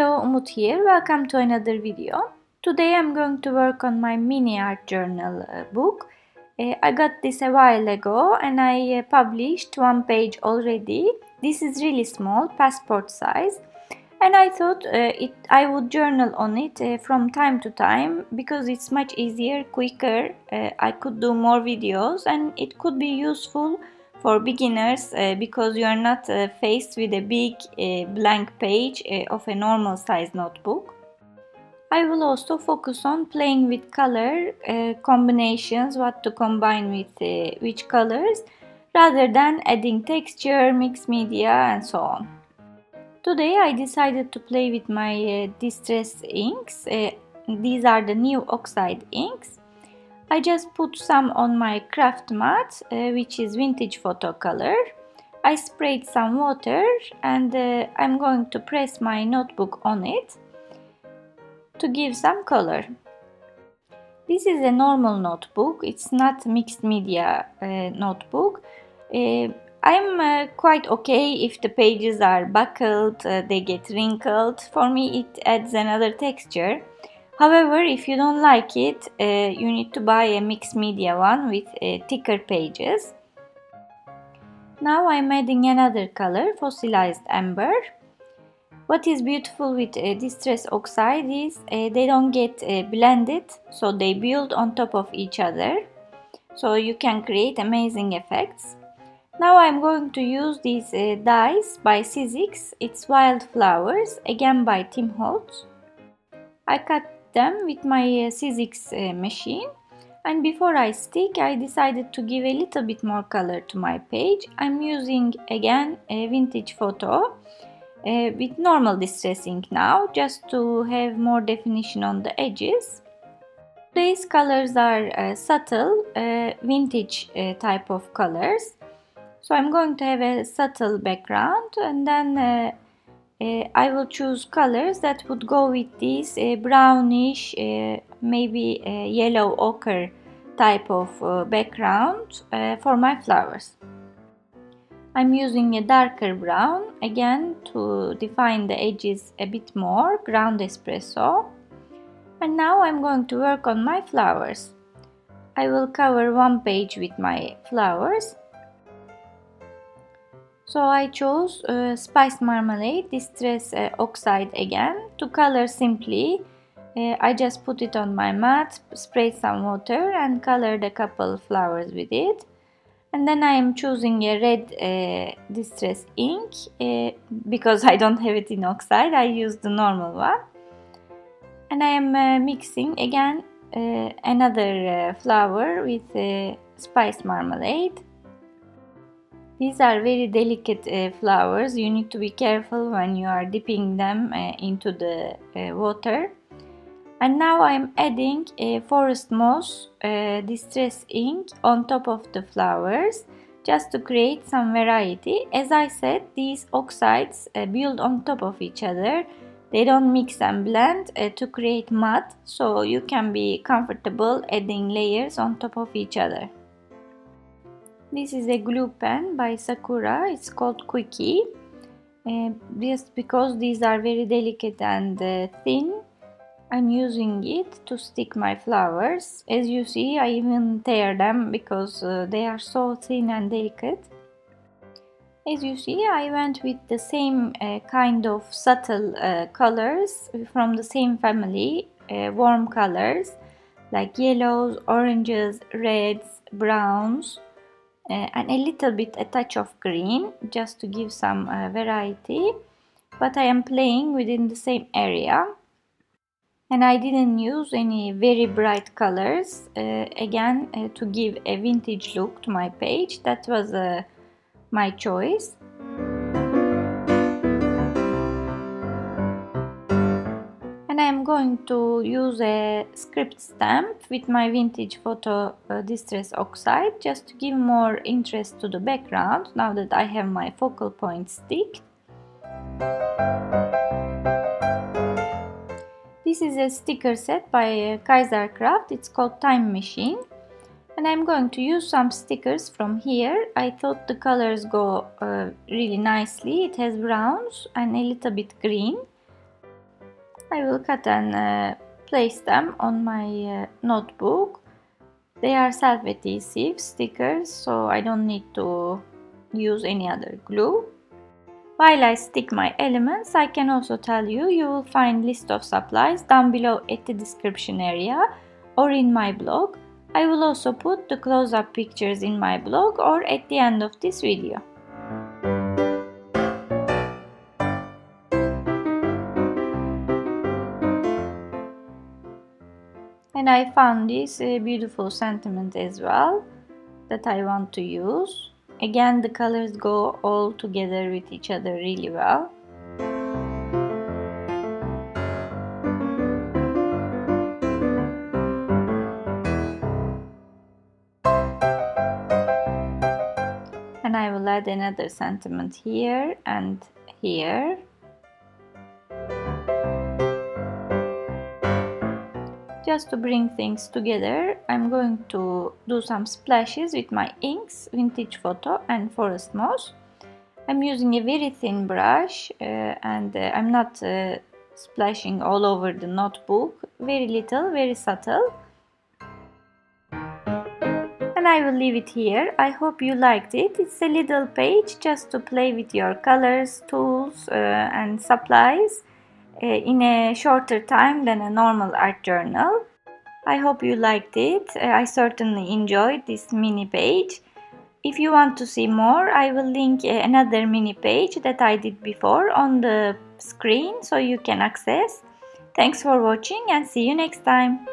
Hello, Umut here. Welcome to another video. Today I'm going to work on my mini art journal book. I got this a while ago and I published one page already. This is really small, passport size. And I thought I would journal on it from time to time because it's much easier, quicker. I could do more videos and it could be useful for beginners because you are not faced with a big blank page of a normal size notebook. I will also focus on playing with color combinations, what to combine with which colors, rather than adding texture, mixed media and so on. Today I decided to play with my Distress inks. These are the new Oxide inks. I just put some on my craft mat, which is vintage photo color. I sprayed some water and I'm going to press my notebook on it to give some color. This is a normal notebook, it's not mixed media notebook. I'm quite okay if the pages are buckled, they get wrinkled. For me it adds another texture. However, if you don't like it, you need to buy a mixed media one with thicker pages. Now I'm adding another color, fossilized amber. What is beautiful with Distress Oxide is they don't get blended, so they build on top of each other. So you can create amazing effects. Now I'm going to use these dies by Sizzix. It's Wildflowers, again by Tim Holtz. I cut them with my Sizzix machine, and before I stick I decided to give a little bit more color to my page. I'm using again a vintage photo with normal distress ink now, just to have more definition on the edges. These colors are subtle vintage type of colors. So I'm going to have a subtle background, and then I will choose colors that would go with this brownish, maybe yellow ochre type of background for my flowers. I'm using a darker brown again to define the edges a bit more, ground espresso. And now I'm going to work on my flowers. I will cover one page with my flowers. So I chose Spice Marmalade, Distress Oxide again. To color simply, I just put it on my mat, sprayed some water and colored a couple flowers with it. And then I am choosing a red Distress ink because I don't have it in Oxide, I use the normal one. And I am mixing again another flower with Spice Marmalade. These are very delicate flowers, you need to be careful when you are dipping them into the water. And now I am adding a forest moss distress ink on top of the flowers, just to create some variety. As I said, these oxides build on top of each other, they don't mix and blend to create mud, so you can be comfortable adding layers on top of each other. This is a glue pen by Sakura, it's called Quickie. Just because these are very delicate and thin, I'm using it to stick my flowers. As you see, I even tear them because they are so thin and delicate. As you see, I went with the same kind of subtle colors from the same family, warm colors like yellows, oranges, reds, browns. And a little bit a touch of green, just to give some variety, but I am playing within the same area, and I didn't use any very bright colors again to give a vintage look to my page. That was my choice. And I am going to use a script stamp with my vintage photo Distress Oxide, just to give more interest to the background now that I have my focal point stick. This is a sticker set by Kaisercraft, it's called Time Machine. And I'm going to use some stickers from here. I thought the colors go really nicely. It has browns and a little bit green. I will cut and place them on my notebook. They are self-adhesive stickers, so I don't need to use any other glue. While I stick my elements, I can also tell you will find list of supplies down below at the description area or in my blog. I will also put the close-up pictures in my blog or at the end of this video. And I found this beautiful sentiment as well that I want to use. Again, the colors go all together with each other really well. And I will add another sentiment here and here. Just to bring things together, I'm going to do some splashes with my inks, Vintage Photo and Forest Moss. I'm using a very thin brush and I'm not splashing all over the notebook. Very little, very subtle. And I will leave it here. I hope you liked it. It's a little page just to play with your colors, tools and supplies in a shorter time than a normal art journal. I hope you liked it. I certainly enjoyed this mini page. If you want to see more, I will link another mini page that I did before on the screen so you can access. Thanks for watching and see you next time.